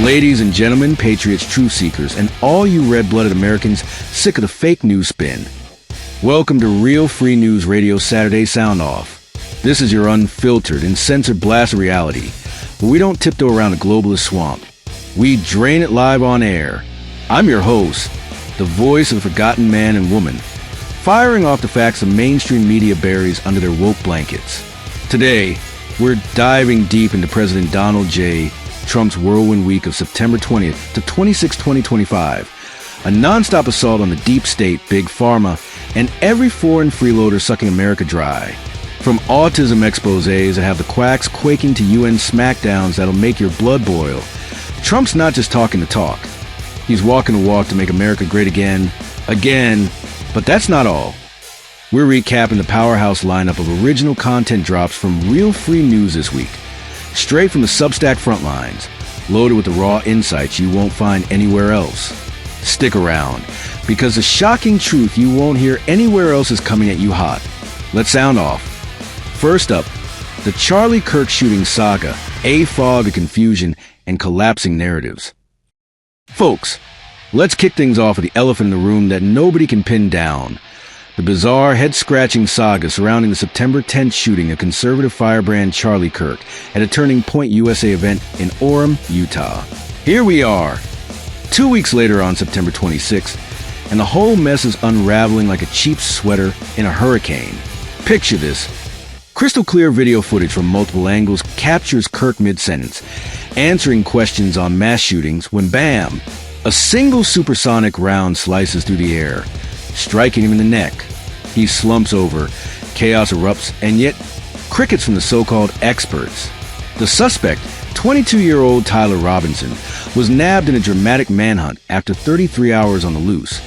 Ladies and gentlemen, patriots, truth seekers, and all you red-blooded Americans sick of the fake news spin. Welcome to Real Free News Radio Saturday Sound Off. This is your unfiltered and censored blast of reality, where we don't tiptoe around a globalist swamp. We drain it live on air. I'm your host, the voice of the forgotten man and woman, firing off the facts the mainstream media buries under their woke blankets. Today, we're diving deep into President Donald J. Trump's whirlwind week of September 20th to 26, 2025, a non-stop assault on the deep state, big pharma, and every foreign freeloader sucking America dry. From autism exposés that have the quacks quaking to UN smackdowns that'll make your blood boil, Trump's not just talking the talk. He's walking the walk to make America great again, but that's not all. We're recapping the powerhouse lineup of original content drops from Real Free News this week, straight from the Substack front lines, loaded with the raw insights you won't find anywhere else. Stick around, because the shocking truth you won't hear anywhere else is coming at you hot. Let's sound off. First up, the Charlie Kirk shooting saga, a fog of confusion and collapsing narratives. Folks, let's kick things off with the elephant in the room that nobody can pin down. The bizarre, head-scratching saga surrounding the September 10th shooting of conservative firebrand Charlie Kirk at a Turning Point USA event in Orem, Utah. Here we are, 2 weeks later on September 26th, and the whole mess is unraveling like a cheap sweater in a hurricane. Picture this. Crystal clear video footage from multiple angles captures Kirk mid-sentence, answering questions on mass shootings when bam! A single supersonic round slices through the air, striking him in the neck. He slumps over, chaos erupts, and yet crickets from the so-called experts. The suspect, 22-year-old Tyler Robinson, was nabbed in a dramatic manhunt after 33 hours on the loose.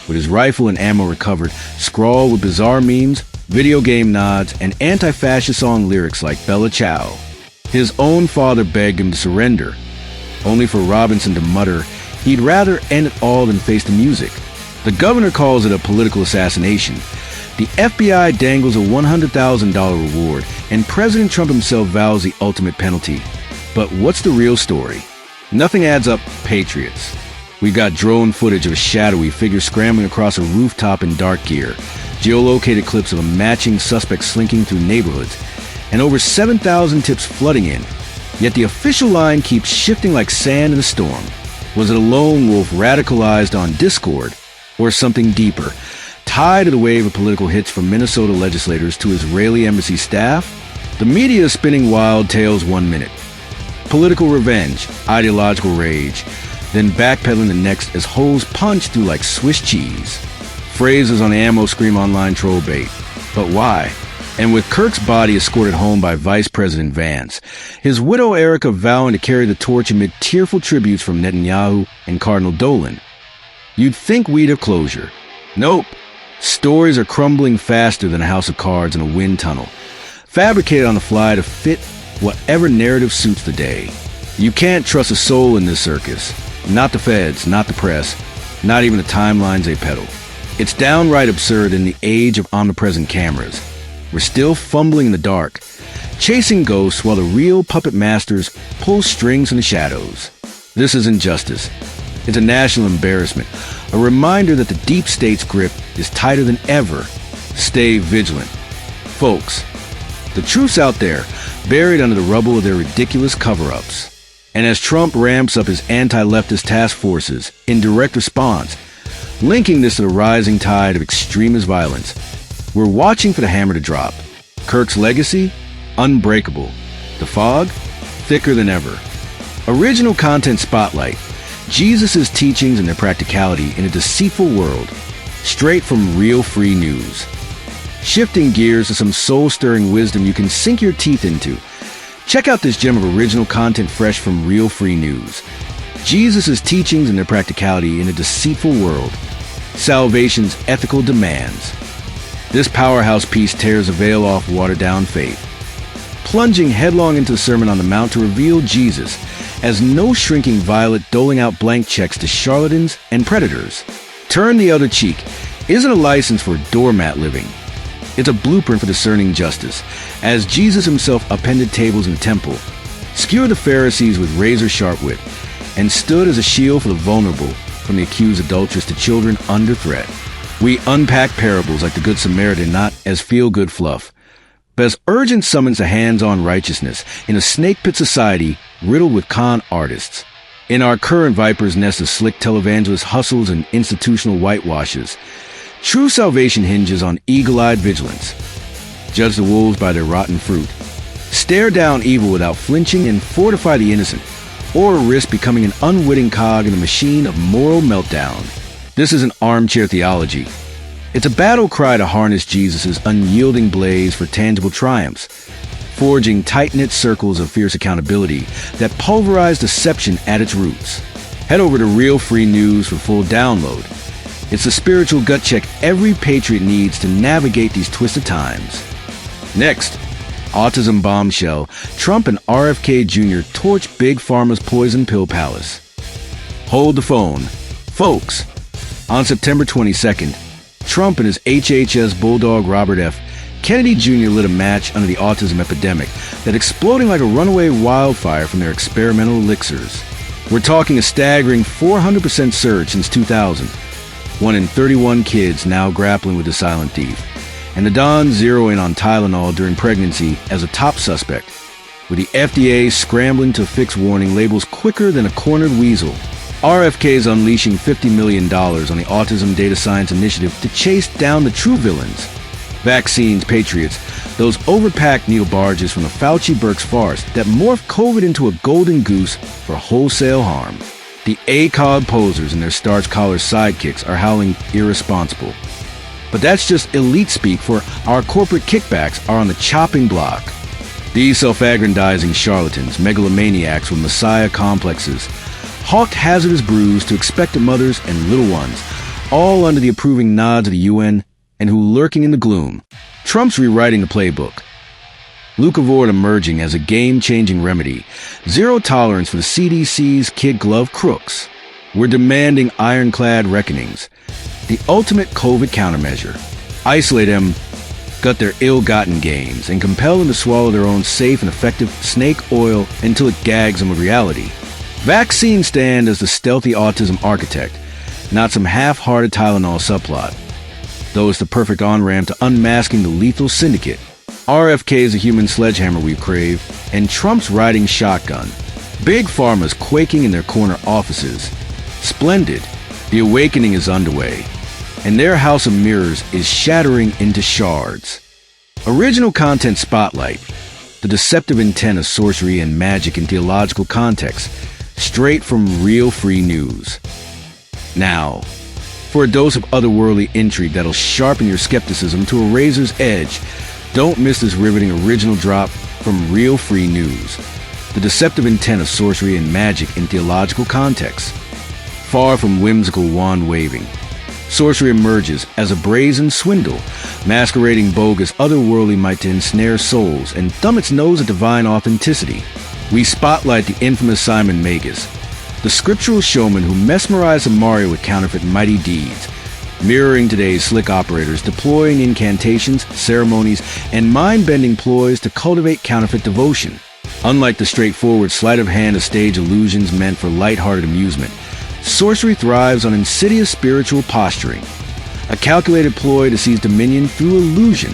With his rifle and ammo recovered, scrawled with bizarre memes, video game nods, and anti-fascist song lyrics like Bella Ciao. His own father begged him to surrender, only for Robinson to mutter he'd rather end it all than face the music. The governor calls it a political assassination. The FBI dangles a $100,000 reward, and President Trump himself vows the ultimate penalty. But what's the real story? Nothing adds up, patriots. We've got drone footage of a shadowy figure scrambling across a rooftop in dark gear, geolocated clips of a matching suspect slinking through neighborhoods, and over 7,000 tips flooding in. Yet the official line keeps shifting like sand in a storm. Was it a lone wolf radicalized on Discord, or something deeper, tied to the wave of political hits from Minnesota legislators to Israeli embassy staff? The media is spinning wild tales 1 minute. Political revenge, ideological rage, then backpedaling the next as holes punch through like Swiss cheese. Phrases on the ammo scream online troll bait. But why? And with Kirk's body escorted home by Vice President Vance, his widow Erica vowing to carry the torch amid tearful tributes from Netanyahu and Cardinal Dolan, you'd think we'd have closure. Nope. Stories are crumbling faster than a house of cards in a wind tunnel, fabricated on the fly to fit whatever narrative suits the day. You can't trust a soul in this circus. Not the feds, not the press, not even the timelines they peddle. It's downright absurd in the age of omnipresent cameras. We're still fumbling in the dark, chasing ghosts while the real puppet masters pull strings in the shadows. This is injustice. It's a national embarrassment, a reminder that the deep state's grip is tighter than ever. Stay vigilant. Folks, the truth's out there, buried under the rubble of their ridiculous cover-ups. And as Trump ramps up his anti-leftist task forces in direct response, linking this to the rising tide of extremist violence, we're watching for the hammer to drop. Kirk's legacy? Unbreakable. The fog? Thicker than ever. Original content spotlight. Jesus' teachings and their practicality in a deceitful world. Straight from Real Free News. Shifting gears to some soul-stirring wisdom you can sink your teeth into. Check out this gem of original content fresh from Real Free News. Jesus' teachings and their practicality in a deceitful world. Salvation's ethical demands. This powerhouse piece tears the veil off watered-down faith, plunging headlong into the Sermon on the Mount to reveal Jesus as no shrinking violet doling out blank checks to charlatans and predators. Turn the other cheek isn't a license for doormat living. It's a blueprint for discerning justice, as Jesus himself appended tables in the temple, skewered the Pharisees with razor-sharp wit, and stood as a shield for the vulnerable, from the accused adulteress to children under threat. We unpack parables like the Good Samaritan not as feel-good fluff, but as urgent summons to hands-on righteousness in a snake pit society riddled with con artists. In our current viper's nest of slick televangelist hustles and institutional whitewashes, true salvation hinges on eagle-eyed vigilance. Judge the wolves by their rotten fruit. Stare down evil without flinching and fortify the innocent, or risk becoming an unwitting cog in the machine of moral meltdown. This isn't armchair theology. It's a battle cry to harness Jesus' unyielding blaze for tangible triumphs, forging tight-knit circles of fierce accountability that pulverize deception at its roots. Head over to Real Free News for full download. It's the spiritual gut check every patriot needs to navigate these twisted times. Next, autism bombshell. Trump and RFK Jr. torch Big Pharma's poison pill palace. Hold the phone. Folks, on September 22nd, Trump and his HHS bulldog Robert F. Kennedy Jr. lit a match under the autism epidemic that exploding like a runaway wildfire from their experimental elixirs. We're talking a staggering 400% surge since 2000. 1 in 31 kids now grappling with the silent thief. And the Don zeroing on Tylenol during pregnancy as a top suspect, with the FDA scrambling to fix warning labels quicker than a cornered weasel. RFK is unleashing $50 million on the Autism Data Science Initiative to chase down the true villains. Vaccines, patriots, those overpacked needle barges from the Fauci-Birx farce that morphed COVID into a golden goose for wholesale harm. The ACOG posers and their starch collar sidekicks are howling irresponsible. But that's just elite speak, for our corporate kickbacks are on the chopping block. These self-aggrandizing charlatans, megalomaniacs with messiah complexes, hawked hazardous brews to expectant mothers and little ones, all under the approving nods of the UN, and who lurking in the gloom. Trump's rewriting the playbook. Leucovorid emerging as a game-changing remedy. Zero tolerance for the CDC's kid glove crooks. We're demanding ironclad reckonings. The ultimate COVID countermeasure. Isolate them, gut their ill-gotten gains, and compel them to swallow their own safe and effective snake oil until it gags them with reality. Vaccines stand as the stealthy autism architect, not some half-hearted Tylenol subplot. Though it's the perfect on-ramp to unmasking the lethal syndicate. RFK is a human sledgehammer we crave, and Trump's riding shotgun. Big Pharma's quaking in their corner offices. Splendid. The awakening is underway, and their house of mirrors is shattering into shards. Original content spotlight. The deceptive intent of sorcery and magic in theological context, straight from Real Free News. Now, for a dose of otherworldly intrigue that'll sharpen your skepticism to a razor's edge, don't miss this riveting original drop from Real Free News. The deceptive intent of sorcery and magic in theological context. Far from whimsical wand-waving, sorcery emerges as a brazen swindle, masquerading bogus otherworldly might to ensnare souls and thumb its nose at divine authenticity. We spotlight the infamous Simon Magus, the scriptural showman who mesmerized Mario with counterfeit mighty deeds, mirroring today's slick operators deploying incantations, ceremonies, and mind-bending ploys to cultivate counterfeit devotion. Unlike the straightforward sleight of hand of stage illusions meant for lighthearted amusement, sorcery thrives on insidious spiritual posturing, a calculated ploy to seize dominion through illusion.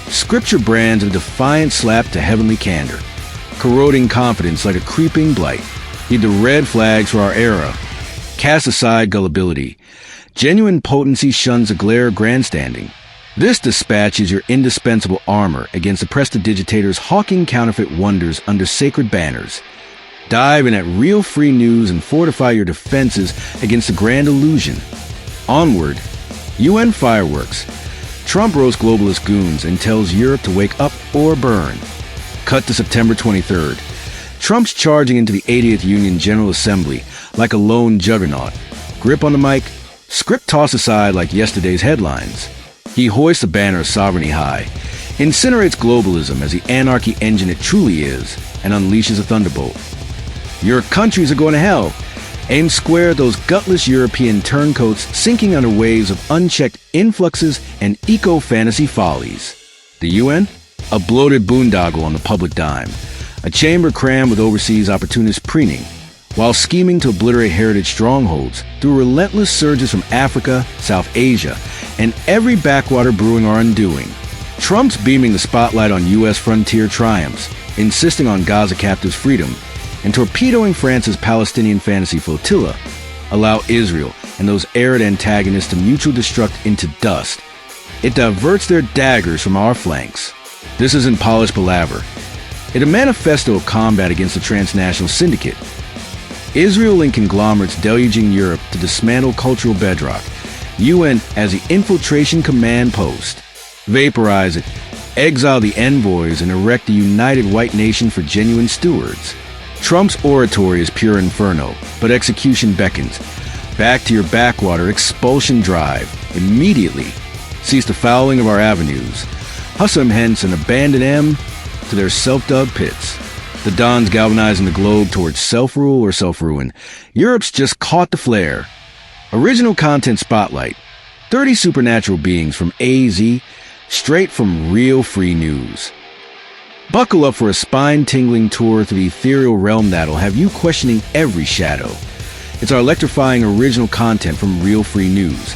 Scripture brands a defiant slap to heavenly candor, corroding confidence like a creeping blight. Heed the red flags for our era. Cast aside gullibility. Genuine potency shuns a glare of grandstanding. This dispatch is your indispensable armor against the prestidigitators hawking counterfeit wonders under sacred banners. Dive in at Real Free News and fortify your defenses against the grand illusion. Onward. UN fireworks. Trump roasts globalist goons and tells Europe to wake up or burn. Cut to September 23rd. Trump's charging into the 80th Union General Assembly like a lone juggernaut. Grip on the mic, script tossed aside like yesterday's headlines. He hoists the banner of sovereignty high, incinerates globalism as the anarchy engine it truly is, and unleashes a thunderbolt. Your countries are going to hell. Aim square at those gutless European turncoats sinking under waves of unchecked influxes and eco-fantasy follies. The UN? A bloated boondoggle on the public dime. A chamber crammed with overseas opportunists preening, while scheming to obliterate heritage strongholds through relentless surges from Africa, South Asia, and every backwater brewing our undoing. Trump's beaming the spotlight on U.S. frontier triumphs, insisting on Gaza captives' freedom, and torpedoing France's Palestinian fantasy flotilla allow Israel and those arid antagonists to mutually destruct into dust. It diverts their daggers from our flanks. This isn't polished palaver. It's a manifesto of combat against the transnational syndicate. Israel and conglomerates deluging Europe to dismantle cultural bedrock. UN as the infiltration command post. Vaporize it, exile the envoys, and erect a united white nation for genuine stewards. Trump's oratory is pure inferno, but execution beckons. Back to your backwater expulsion drive, immediately. Cease the fouling of our avenues. Hustle them hence and abandon them to their self-dug pits. The Dons galvanizing the globe towards self-rule or self-ruin. Europe's just caught the flare. Original content spotlight. 30 supernatural beings from AZ, straight from Real Free News. Buckle up for a spine-tingling tour through the ethereal realm that'll have you questioning every shadow. It's our electrifying original content from Real Free News.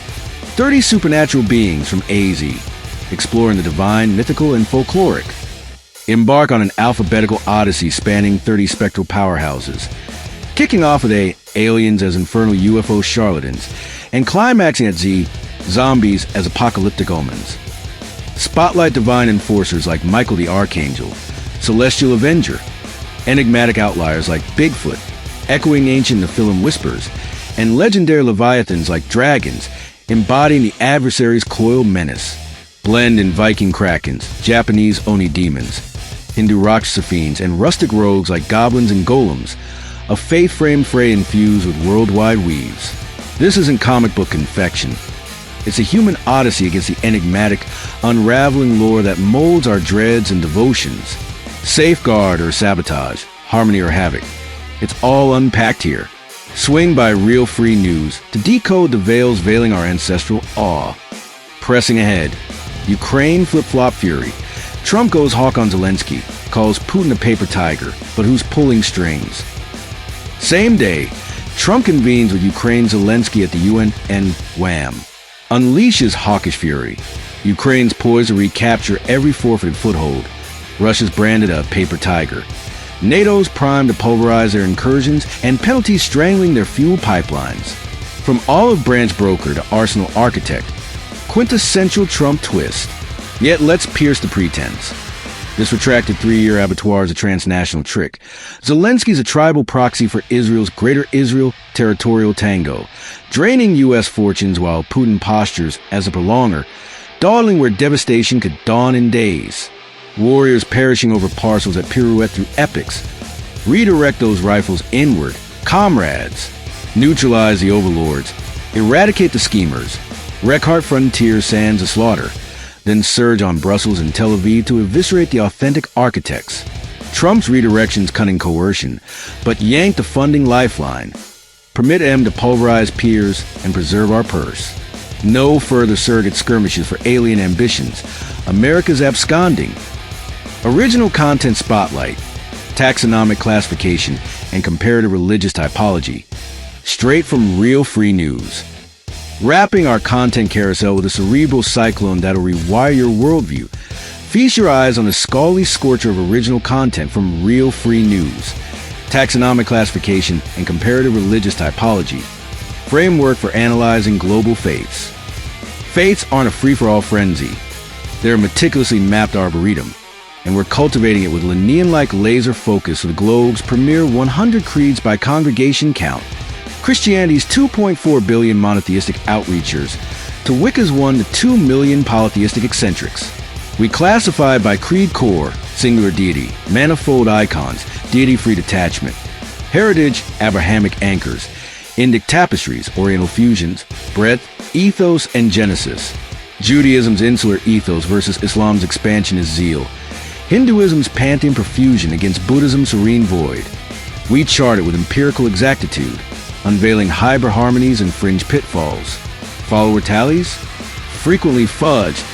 30 supernatural beings from AZ, exploring the divine, mythical, and folkloric. Embark on an alphabetical odyssey spanning 30 spectral powerhouses, kicking off with A, aliens as infernal UFO charlatans, and climaxing at Z, zombies as apocalyptic omens. Spotlight divine enforcers like Michael the Archangel, Celestial Avenger, enigmatic outliers like Bigfoot, echoing ancient Nephilim whispers, and legendary leviathans like dragons, embodying the adversary's coiled menace. Blend in Viking krakens, Japanese oni demons, Hindu Rakshasa fiends, and rustic rogues like goblins and golems, a faith-framed fray infused with worldwide weaves. This isn't comic book confection. It's a human odyssey against the enigmatic, unraveling lore that molds our dreads and devotions. Safeguard or sabotage, harmony or havoc. It's all unpacked here. Swing by Real Free News to decode the veils veiling our ancestral awe. Pressing ahead. Ukraine flip-flop fury. Trump goes hawk on Zelensky, calls Putin a paper tiger, but who's pulling strings? Same day, Trump convenes with Ukraine's Zelensky at the UN and wham, unleashes hawkish fury. Ukraine's poised to recapture every forfeited foothold. Russia's branded a paper tiger. NATO's primed to pulverize their incursions and penalties strangling their fuel pipelines. From olive branch broker to arsenal architect, quintessential Trump twist. Yet let's pierce the pretense. This retracted 3-year abattoir is a transnational trick. Zelensky's a tribal proxy for Israel's Greater Israel territorial tango, draining U.S. fortunes while Putin postures as a prolonger, dawdling where devastation could dawn in days. Warriors perishing over parcels that pirouette through epics. Redirect those rifles inward. Comrades. Neutralize the overlords. Eradicate the schemers. Wreck-heart frontier sands the slaughter. Then surge on Brussels and Tel Aviv to eviscerate the authentic architects. Trump's redirection's cunning coercion, but yank the funding lifeline. Permit M to pulverize peers and preserve our purse. No further surrogate skirmishes for alien ambitions. America's absconding. Original content spotlight, taxonomic classification, and comparative religious typology. Straight from Real Free News. Wrapping our content carousel with a cerebral cyclone that'll rewire your worldview. Feast your eyes on the scaldly scorcher of original content from Real Free News. Taxonomic classification and comparative religious typology. Framework for analyzing global faiths. Faiths aren't a free-for-all frenzy. They're a meticulously mapped arboretum, and we're cultivating it with Linnean-like laser focus of the globe's premier 100 creeds by congregation count. Christianity's 2.4 billion monotheistic outreachers to Wicca's 1 to 2 million polytheistic eccentrics. We classify by creed core, singular deity, manifold icons, deity-free detachment, heritage, Abrahamic anchors, Indic tapestries, Oriental fusions, breadth, ethos, and genesis. Judaism's insular ethos versus Islam's expansionist zeal. Hinduism's pantheon profusion against Buddhism's serene void. We chart it with empirical exactitude, unveiling hyper harmonies and fringe pitfalls. Follower tallies? Frequently fudged,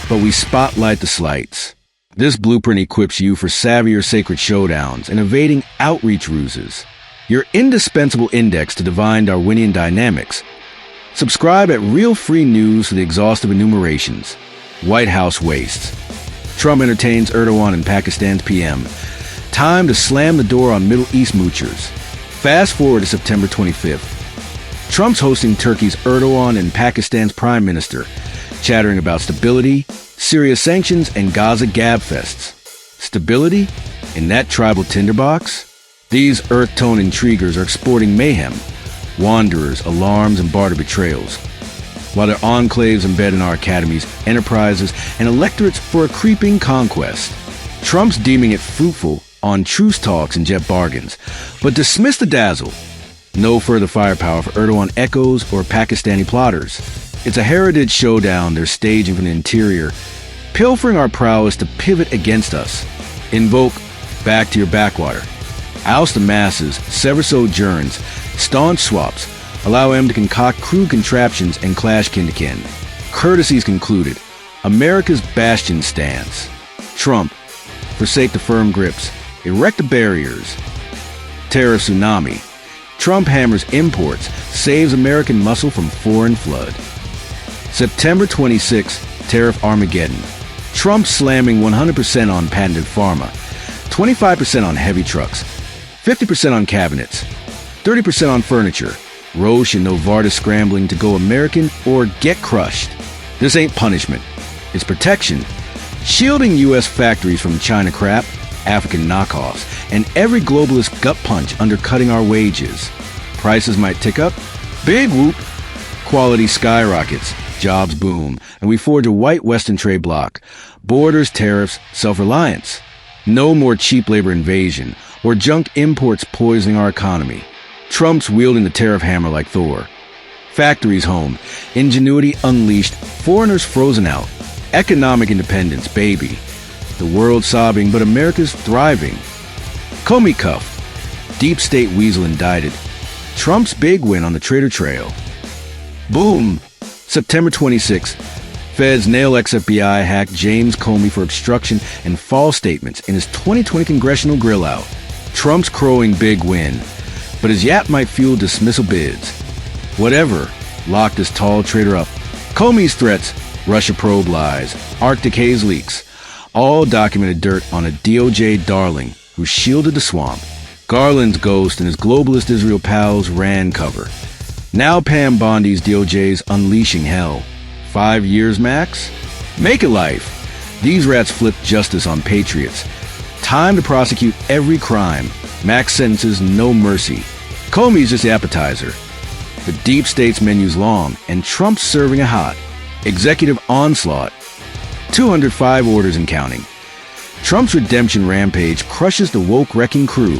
but we spotlight the slights. This blueprint equips you for savvier sacred showdowns and evading outreach ruses. your indispensable index to divine Darwinian dynamics. Subscribe at Real Free News for the exhaustive enumerations. White House wastes. Trump entertains Erdogan and Pakistan's PM. Time to slam the door on Middle East moochers. Fast forward to September 25th. Trump's hosting Turkey's Erdogan and Pakistan's Prime Minister, chattering about stability, Syria sanctions, and Gaza gabfests. Stability? In that tribal tinderbox? These earth tone intriguers are exporting mayhem, wanderers, alarms, and barter betrayals, while their enclaves embed in our academies, enterprises, and electorates for a creeping conquest. Trump's deeming it fruitful on truce talks and jet bargains, but dismiss the dazzle. No further firepower for Erdogan echoes or Pakistani plotters. It's a heritage showdown they're staging from the interior, pilfering our prowess to pivot against us. Invoke back to your backwater. Oust the masses, sever sojourns, staunch swaps, allow M to concoct crude contraptions and clash kin to kin. Courtesies concluded. America's bastion stance. Trump, forsake the firm grips, erect the barriers. Tariff tsunami. Trump hammers imports, saves American muscle from foreign flood. September 26, Tariff Armageddon. Trump slamming 100% on patented Pharma, 25% on heavy trucks, 50% on cabinets, 30% on furniture. Roche and Novartis scrambling to go American or get crushed. This ain't punishment. It's protection. Shielding U.S. factories from China crap, African knockoffs, and every globalist gut punch undercutting our wages. Prices might tick up. Big whoop. Quality skyrockets. Jobs boom. And we forge a white Western trade bloc. Borders, tariffs, self-reliance. No more cheap labor invasion or junk imports poisoning our economy. Trump's wielding the tariff hammer like Thor. Factories home. Ingenuity unleashed. Foreigners frozen out. Economic independence, baby. The world sobbing, but America's thriving. Comey cuffed. Deep state weasel indicted. Trump's big win on the traitor trail. Boom! September 26th. Feds nail ex-FBI hack James Comey for obstruction and false statements in his 2020 congressional grill-out. Trump's crowing big win, but his yap might fuel dismissal bids. Whatever, lock this tall traitor up. Comey's threats, Russia probe lies, Arctic haze leaks, all documented dirt on a DOJ darling who shielded the swamp. Garland's ghost and his globalist Israel pals ran cover. Now Pam Bondi's DOJ's unleashing hell. 5 years max? Make it life. These rats flip justice on patriots. Time to prosecute every crime. Max sentences, no mercy. Comey's just the appetizer. The deep state's menu's long, and Trump's serving a hot. Executive onslaught. 205 orders and counting. Trump's redemption rampage crushes the woke wrecking crew,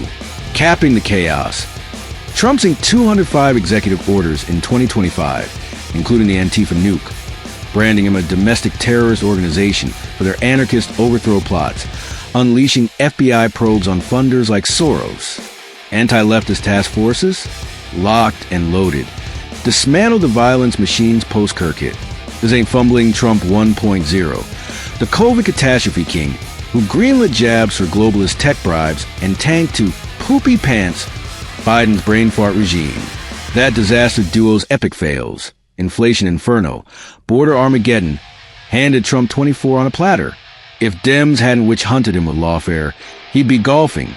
capping the chaos. Trump's inked 205 executive orders in 2025, including the Antifa nuke, branding him a domestic terrorist organization for their anarchist overthrow plots, unleashing FBI probes on funders like Soros. Anti-leftist task forces? Locked and loaded. Dismantle the violence machines post-Kirk hit. This ain't fumbling Trump 1.0. The COVID catastrophe king, who greenlit jabs for globalist tech bribes and tanked to poopy pants Biden's brain fart regime. That disaster duo's epic fails. Inflation inferno. Border Armageddon. Handed Trump 24 on a platter. If Dems hadn't witch hunted him with lawfare, he'd be golfing.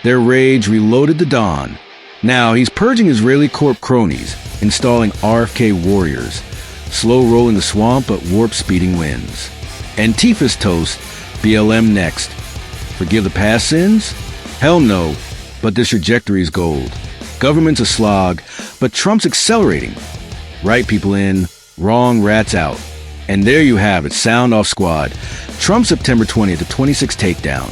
Their rage reloaded the dawn. Now he's purging Israeli corp cronies, installing RFK warriors, slow rolling the swamp but warp speeding winds. Antifa's toast, BLM next. Forgive the past sins? Hell no, but this trajectory's gold. Government's a slog, but Trump's accelerating. Right people in, wrong rats out. And there you have it, sound off squad. Trump September 20th, the 26th takedown.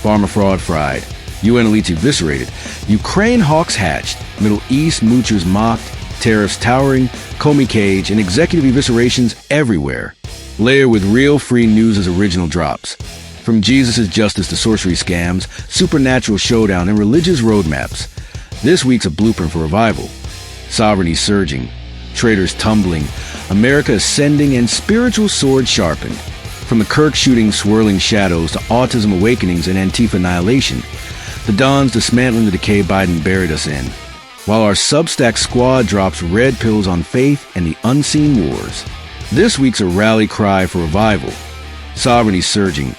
Pharma fraud fried. UN elites eviscerated. Ukraine hawks hatched. Middle East moochers mocked. Tariffs towering. Comey cage and executive eviscerations everywhere. Layer with real free news' original drops. From Jesus' justice to sorcery scams, supernatural showdown, and religious roadmaps. This week's a blueprint for revival. Sovereignty surging. Traitors tumbling. America ascending and spiritual sword sharpened. From the Kirk shooting swirling shadows to autism awakenings and Antifa annihilation. The Don's dismantling the decay Biden buried us in, while our Substack squad drops red pills on faith and the unseen wars. This week's a rally cry for revival. Sovereignty surging.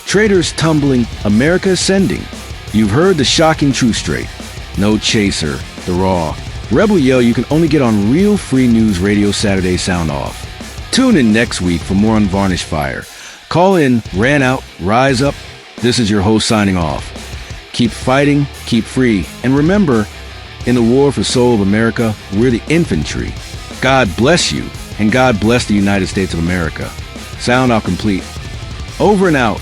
Traitors tumbling. America ascending. You've heard the shocking truth straight. No chaser. The raw. Rebel yell you can only get on Real Free News Radio Saturday Sound Off. Tune in next week for more Unvarnished Fire. Call in, ran out, rise up. This is your host signing off. Keep fighting, keep free, and remember, in the war for soul of America, we're the infantry. God bless you, and God bless the United States of America. Sound off complete. Over and out.